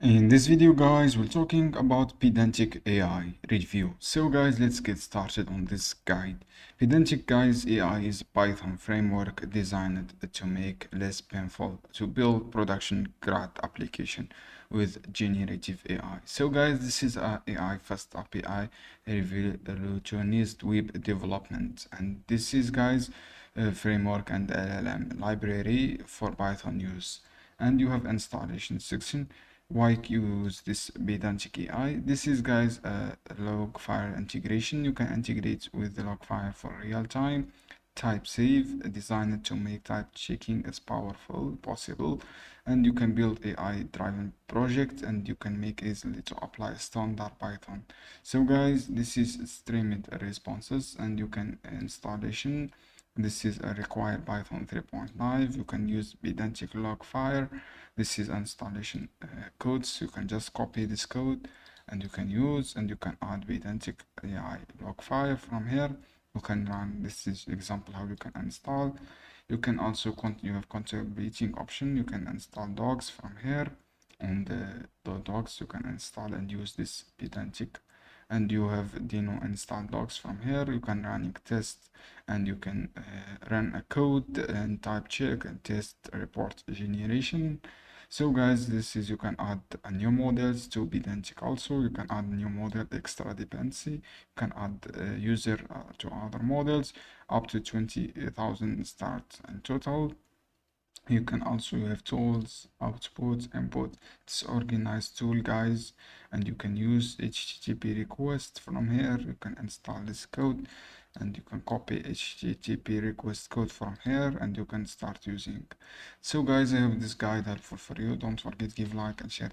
In this video guys, we're talking about Pydantic AI review. So guys, let's get started on this guide. Pydantic guys AI is a Python framework designed to make less painful to build production grade application with generative AI. So guys, this is a AI fast API revolutionized web development, and this is guys a framework and LLM library for Python use. And you have installation section. Why use this Pydantic AI? This is guys a log file integration. You can integrate with the log file for real time. Type save, designed to make type checking as powerful possible, and you can build AI driven project, and you can make easily to apply standard Python. So guys, this is streamed responses, and you can installation. This is a required Python 3.5. You can use Pydantic log file. This is installation codes. You can just copy this code and you can use, and you can add Pydantic AI log file from here. You can run. This is example how you can install. You can also you have contributing option. You can install dogs from here, and the dogs you can install and use this Pydantic. And you have Dino install dogs from here. You can running test, and you can run a code and type check and test report generation. So guys, this is you can add a new models to Pydantic. Also you can add new model extra dependency. You can add user to other models up to 20,000 start in total. You can also have tools, output, input. It's organized tool guys, and you can use HTTP request from here. You can install this code, and you can copy HTTP request code from here, and you can start using. So guys, I hope this guide helpful for you. Don't forget give like and share.